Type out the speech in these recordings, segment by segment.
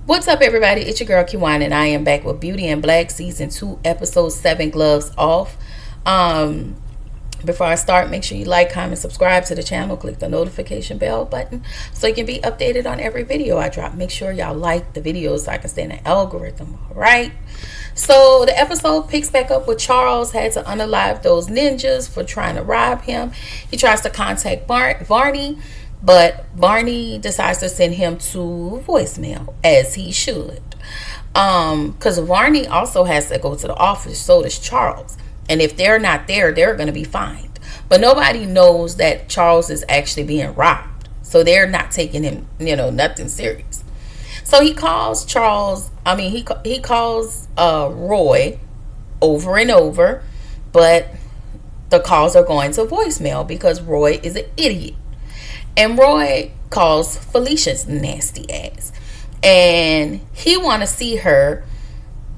What's up, everybody? It's your girl Kiwan, and I am back with Beauty and Black Season 2, Episode 7, Gloves Off. Um, Before I start, make sure you like, comment, subscribe to the channel. Click the notification bell button so you can be updated on every video I drop. Make sure y'all like the videos so I can stay in the algorithm, alright? So the episode picks back up with Charles had to unalive those ninjas for trying to rob him. He tries to contact Varney, but Barney decides to send him to voicemail, as he should. Because Barney also has to go to the office, so does Charles. And if they're not there, they're going to be fined. But nobody knows that Charles is actually being robbed. So they're not taking him, nothing serious. So he calls he calls Roy over and over, but the calls are going to voicemail because Roy is an idiot. And Roy calls Felicia's nasty ass. And he want to see her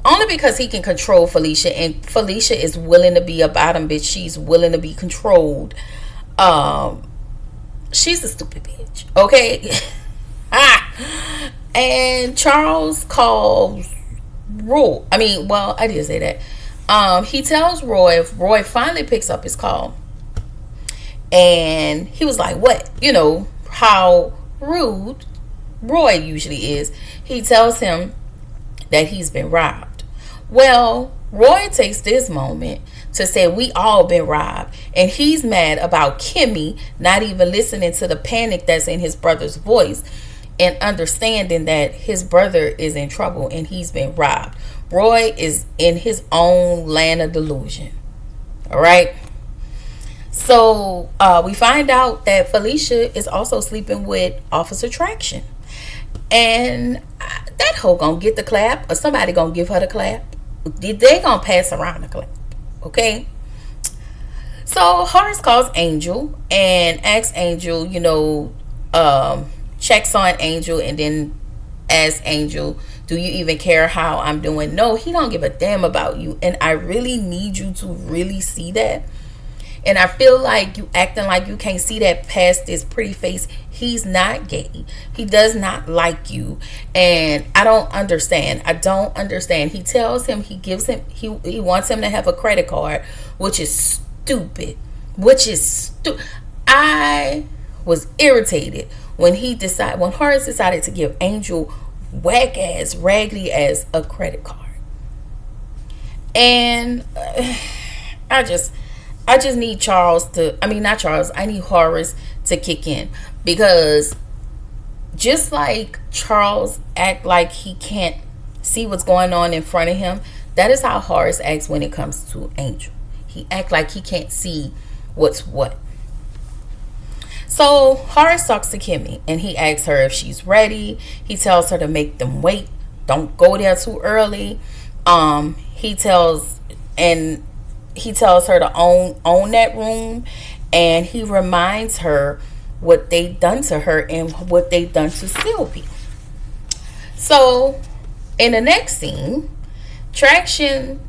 only because he can control Felicia. And Felicia is willing to be about him, bitch. She's willing to be controlled. She's a stupid bitch. Okay? And Charles calls Roy. I didn't say that. He tells Roy, if Roy finally picks up his call, and he was like, what? How rude Roy usually is. He tells him that he's been robbed. Well, Roy takes this moment to say we all been robbed. And he's mad about Kimmy not even listening to the panic that's in his brother's voice and understanding that his brother is in trouble and he's been robbed. Roy is in his own land of delusion. All right? So we find out that Felicia is also sleeping with Officer Traction. And that hoe gonna get the clap, or somebody gonna give her the clap. They gonna pass around the clap. Okay? So Horace calls Angel and asks Angel, checks on Angel and then asks Angel, do you even care how I'm doing? No, he don't give a damn about you. And I really need you to really see that. And I feel like you acting like you can't see that past this pretty face. He's not gay. He does not like you. And I don't understand. He tells him, he wants him to have a credit card, which is stupid. I was irritated when Horace decided to give Angel whack ass, raggedy ass a credit card. And I just need I need Horace to kick in, because just like Charles act like he can't see what's going on in front of him, that is how Horace acts when it comes to Angel. He act like he can't see what's what. So Horace talks to Kimmy and he asks her if she's ready. He tells her to make them wait. Don't go there too early. He tells her to own that room, and he reminds her what they done to her and what they done to Sylvie. So in the next scene, Traction,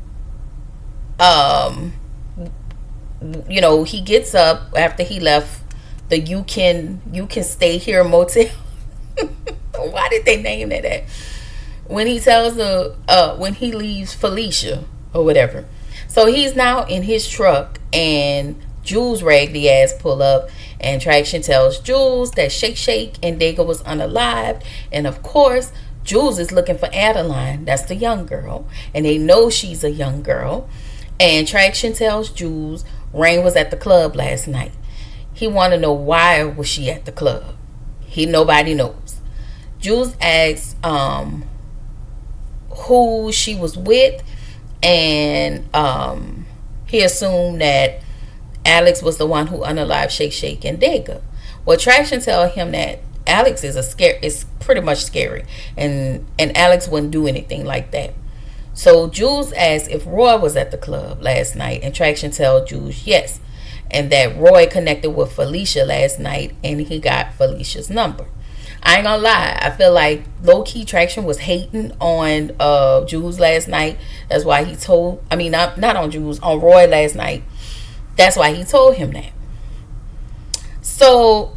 he gets up after he left the you can stay here motel. Why did they name it that? When he tells when he leaves Felicia or whatever. So he's now in his truck, and Jules raggedy ass pull up, and Traction tells Jules that Shake and Dega was unalived, and of course Jules is looking for Adeline. That's the young girl, and they know she's a young girl. And Traction tells Jules Rain was at the club last night. He want to know why was she at the club. Nobody knows. Jules asks who she was with, and he assumed that Alex was the one who unalived Shake and Dega. Well, Traction tell him that Alex is pretty much scary, and Alex wouldn't do anything like that. So Jules asks if Roy was at the club last night, and Traction tell Jules yes, and that Roy connected with Felicia last night and he got Felicia's number. I ain't gonna lie, I feel like low-key Traction was hating on Jules last night. That's why he told, not on Jules, on Roy last night. That's why he told him that. So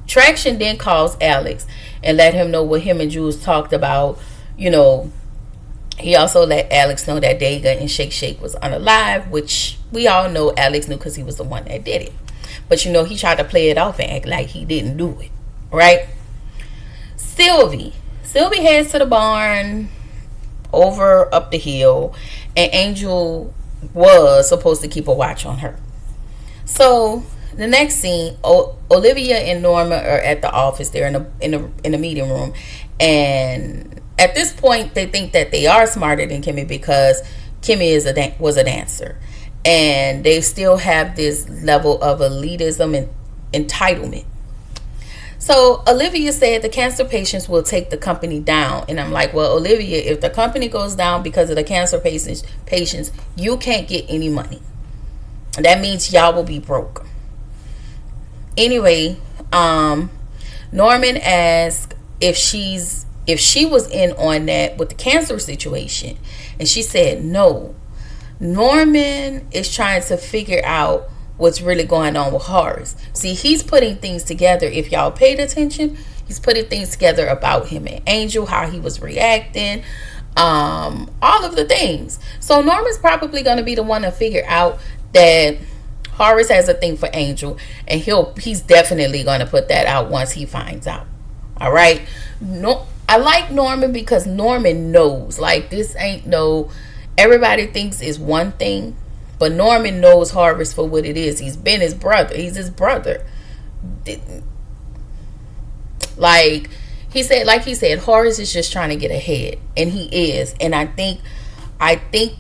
Traction then calls Alex and let him know what him and Jules talked about. You know, he also let Alex know that Dega and Shake Shake was unalive, which we all know Alex knew because he was the one that did it. But you know, he tried to play it off and act like he didn't do it, right? Sylvie heads to the barn over up the hill, and Angel was supposed to keep a watch on her. So the next scene, Olivia and Norma are at the office. They're in the meeting room, and at this point, they think that they are smarter than Kimmy because Kimmy was a dancer, and they still have this level of elitism and entitlement. So Olivia said the cancer patients will take the company down, and I'm like, well, Olivia, if the company goes down because of the cancer patients, you can't get any money. That means y'all will be broke. Anyway, Norman asked if she was in on that with the cancer situation, and she said no. Norman is trying to figure out what's really going on with Horace. See, he's putting things together. If y'all paid attention, he's putting things together about him and Angel, how he was reacting, all of the things. So Norman's probably going to be the one to figure out that Horace has a thing for Angel, and he's definitely going to put that out once he finds out. All right. No, I like Norman because Norman knows. Like, this ain't no, everybody thinks is one thing, but Norman knows Horace for what it is. He's been his brother. He's his brother. Like he said, Horace is just trying to get ahead, and he is. And I think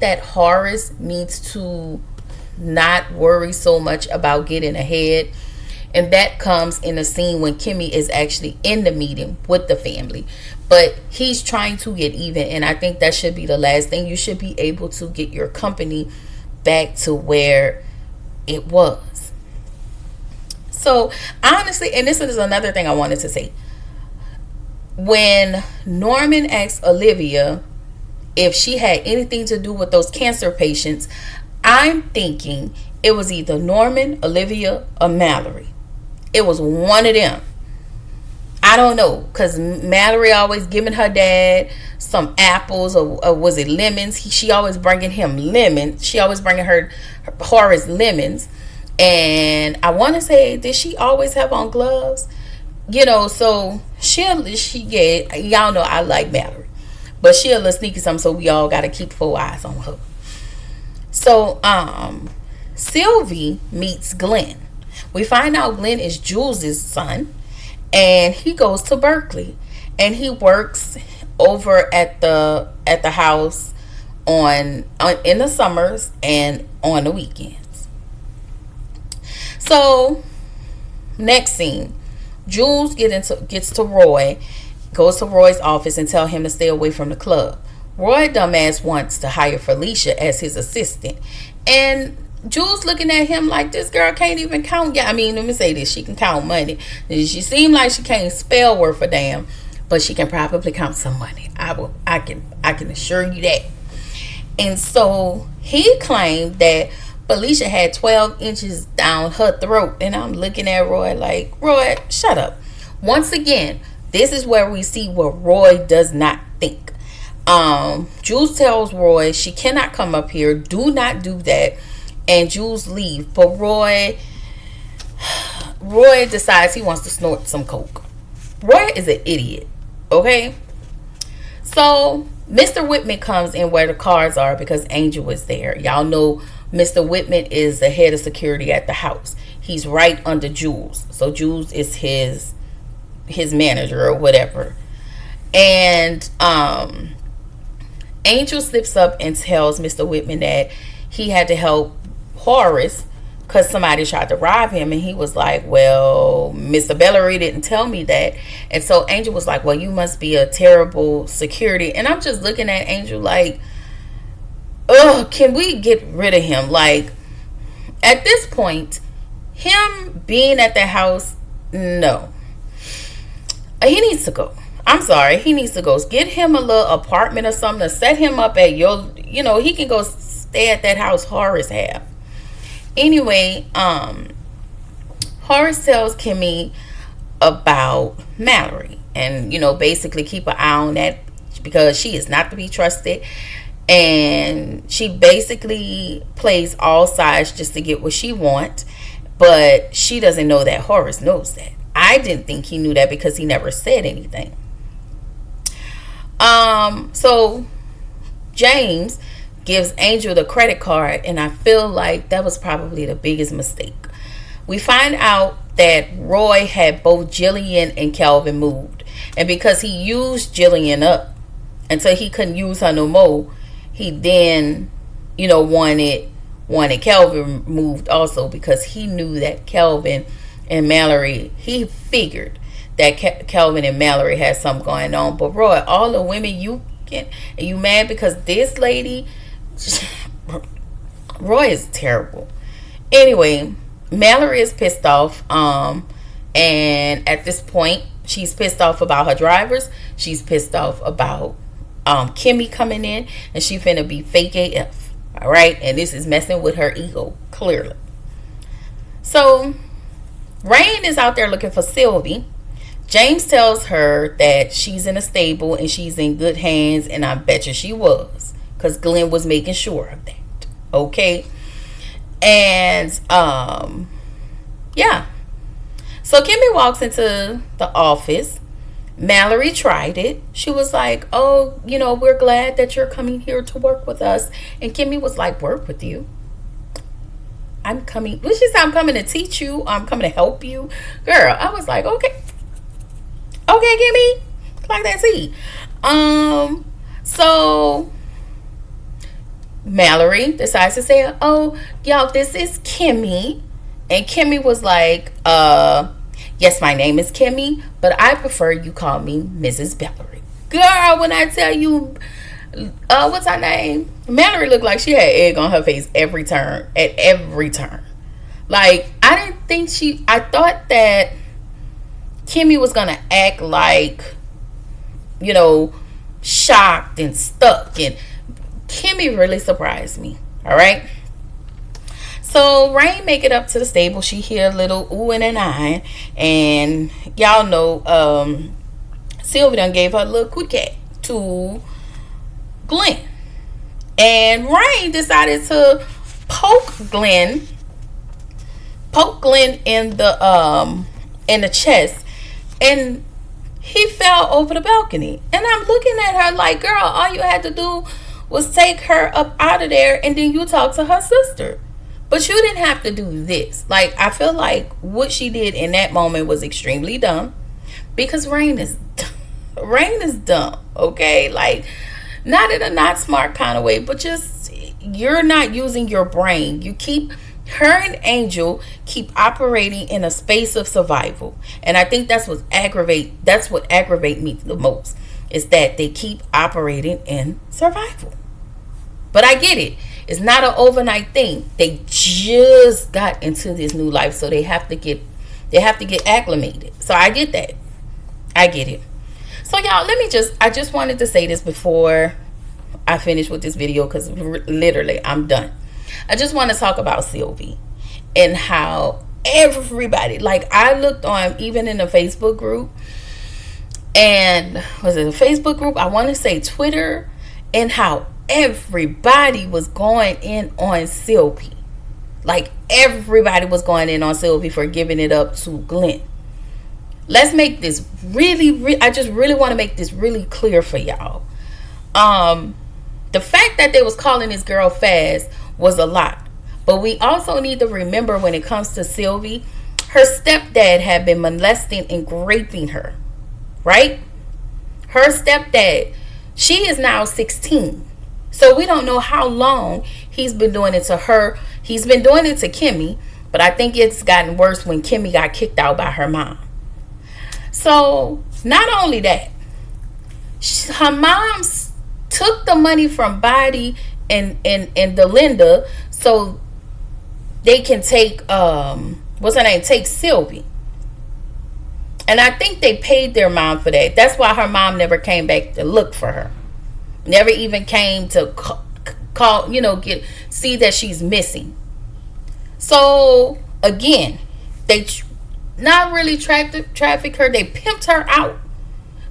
that Horace needs to not worry so much about getting ahead. And that comes in a scene when Kimmy is actually in the meeting with the family. But he's trying to get even. And I think that should be the last thing. You should be able to get your company back to where it was. So honestly, and this is another thing I wanted to say. When Norman asked Olivia if she had anything to do with those cancer patients, I'm thinking it was either Norman, Olivia, or Mallory. It was one of them. I don't know, because Mallory always giving her dad some apples, or was it lemons? She always bringing him lemons. She always bringing her Horace lemons. And I want to say, did she always have on gloves? You know, so y'all know I like Mallory, but she a little sneaky something, so we all got to keep 4 eyes on her. So Sylvie meets Glenn. We find out Glenn is Jules' son, and he goes to Berkeley, and he works over at the house in the summers and on the weekends. So next scene, Jules gets to Roy, goes to Roy's office and tell him to stay away from the club. Roy dumbass wants to hire Felicia as his assistant, and Jules looking at him like, this girl can't even count. Yeah, I mean, let me say this: she can count money. She seemed like she can't spell worth a damn, but she can probably count some money. I can assure you that. And so he claimed that Felicia had 12 inches down her throat, and I'm looking at Roy like, Roy, shut up. Once again, this is where we see what Roy does not think. Jules tells Roy she cannot come up here. Do not do that. And Jules leave. But Roy decides he wants to snort some coke. Roy is an idiot. Okay? So Mr. Whitman comes in where the cars are because Angel is there. Y'all know Mr. Whitman is the head of security at the house. He's right under Jules. So Jules is his manager or whatever. And Angel slips up and tells Mr. Whitman that he had to help Horace because somebody tried to rob him, and he was like, well, Mr. Bellary didn't tell me that. And so Angel was like, well, you must be a terrible security. And I'm just looking at Angel like, ugh, can we get rid of him? Like, at this point, him being at the house, no, he needs to go. I'm sorry, he needs to go. Get him a little apartment or something to set him up at he can go stay at that house Horace have. Anyway, Horace tells Kimmy about Mallory, and, you know, basically keep an eye on that, because she is not to be trusted. And she basically plays all sides just to get what she wants. But she doesn't know that Horace knows that. I didn't think he knew that because he never said anything. So James gives Angel the credit card, and I feel like that was probably the biggest mistake. We find out that Roy had both Jillian and Calvin moved, and because he used Jillian up until he couldn't use her no more, he then, you know, wanted Calvin moved also, because he knew that Calvin and Mallory, he figured that Calvin and Mallory had something going on. But Roy, all the women you get, and you mad because this lady, Roy is terrible. Anyway, Mallory is pissed off, and at this point she's pissed off about her drivers. She's pissed off about Kimmy coming in, and she finna be fake AF. All right, and this is messing with her ego, clearly. So Rain is out there looking for Sylvie. James tells her that she's in a stable and she's in good hands, and I bet you she was, because Glenn was making sure of that. Okay. And yeah. So Kimmy walks into the office. Mallory tried it. She was like, oh, you know, we're glad that you're coming here to work with us. And Kimmy was like, work with you? I'm coming. She said, I'm coming to teach you. I'm coming to help you. Girl, I was like, okay. Okay, Kimmy. Like that tea. So Mallory decides to say, oh, y'all, this is Kimmy. And Kimmy was like, yes, my name is Kimmy, but I prefer you call me Mrs. Bellery. Girl, when I tell you, what's her name? Mallory looked like she had egg on her face every turn, at every turn. Like, I didn't think I thought that Kimmy was going to act like, you know, shocked and stuck. And Kimmy really surprised me. All right. So Rain make it up to the stable. She hear a little ooh and an eye, and y'all know Sylvie done gave her a little cookie to Glenn, and Rain decided to poke Glenn in the chest, and he fell over the balcony. And I'm looking at her like, girl, all you had to do was take her up out of there, and then you talk to her sister. But you didn't have to do this. Like, I feel like what she did in that moment was extremely dumb, because Rain is dumb, okay? Like, not in a not smart kind of way, but just you're not using your brain. Her and Angel keep operating in a space of survival. And I think that's what aggravates me the most, is that they keep operating in survival. But I get it. It's not an overnight thing. They just got into this new life, so they have to get acclimated. So I get that. I get it. So y'all, I just wanted to say this before I finish with this video, because literally I'm done. I just want to talk about Sylvie and how everybody, like, I looked on even in the Facebook group, and was it a Facebook group? I want to say Twitter, and how everybody was going in on Sylvie. Like, everybody was going in on Sylvie for giving it up to Glenn. Let's make this I just really want to make this really clear for y'all. The fact that they was calling this girl fast was a lot. But we also need to remember, when it comes to Sylvie, her stepdad had been molesting and raping her. Right? Her stepdad, she is now 16. So we don't know how long he's been doing it to her. He's been doing it to Kimmy, but I think it's gotten worse when Kimmy got kicked out by her mom. So not only that, her mom took the money from Body and Delinda so they can take take Sylvie. And I think they paid their mom for that. That's why her mom never came back to look for her. Never even came to call, see that she's missing. So again, they not really traffic her. They pimped her out.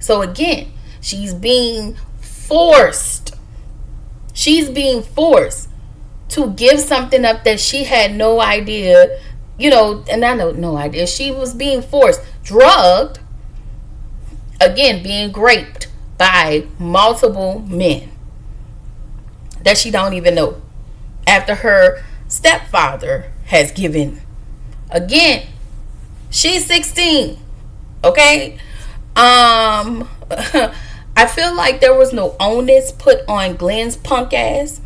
So again, she's being forced. She's being forced to give something up that she had no idea, and I know no idea. She was being forced, drugged, again, being raped by multiple men that she don't even know, after her stepfather has given. Again, she's 16. Okay? I feel like there was no onus put on Glenn's punk ass,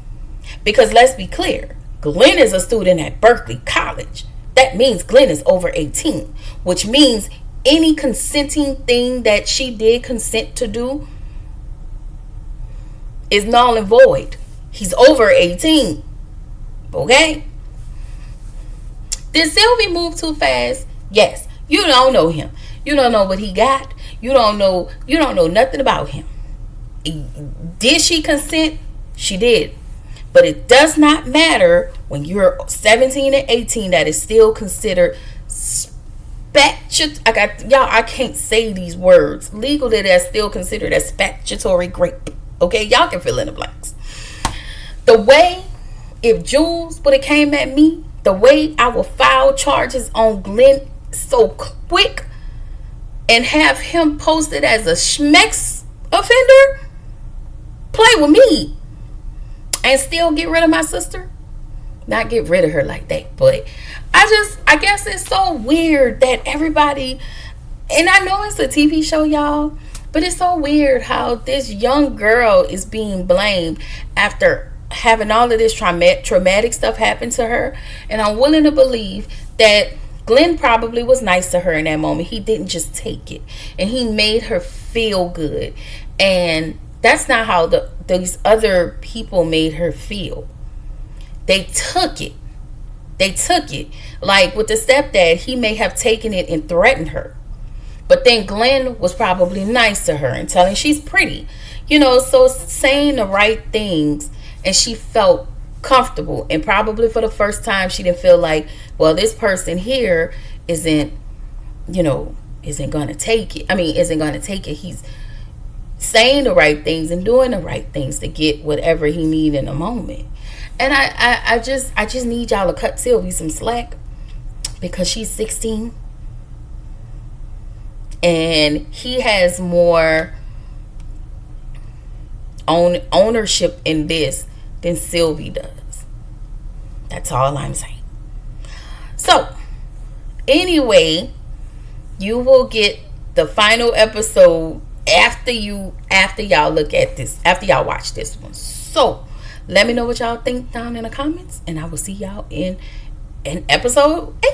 because let's be clear, Glenn is a student at Berkeley College. That means Glenn is over 18, which means any consenting thing that she did consent to do is null and void. He's over 18. Okay? Did Sylvie move too fast? Yes. You don't know him. You don't know what he got. You don't know nothing about him. Did she consent? She did. But it does not matter when you're 17 and 18. That is still considered I can't say these words. Legally, that's still considered a statutory rape. Okay, y'all can fill in the blanks. The way, if Jules would have came at me, the way I will file charges on Glenn so quick and have him posted as a schmex offender, play with me and still get rid of my sister. Not get rid of her like that, but I guess it's so weird that everybody, and I know it's a TV show, y'all, but it's so weird how this young girl is being blamed after having all of this traumatic stuff happen to her. And I'm willing to believe that Glenn probably was nice to her in that moment. He didn't just take it, and he made her feel good. And that's not how these other people made her feel. They took it. Like with the stepdad, he may have taken it and threatened her. But then Glenn was probably nice to her and telling she's pretty. So saying the right things, and she felt comfortable. And probably for the first time, she didn't feel like, well, this person here isn't going to take it. He's saying the right things and doing the right things to get whatever he need in a moment. And I just need y'all to cut Sylvie some slack, because she's 16 and he has more ownership in this than Sylvie does. That's all I'm saying. So anyway, you will get the final episode after y'all look at this, after y'all watch this one. So let me know what y'all think down in the comments, and I will see y'all in episode 8.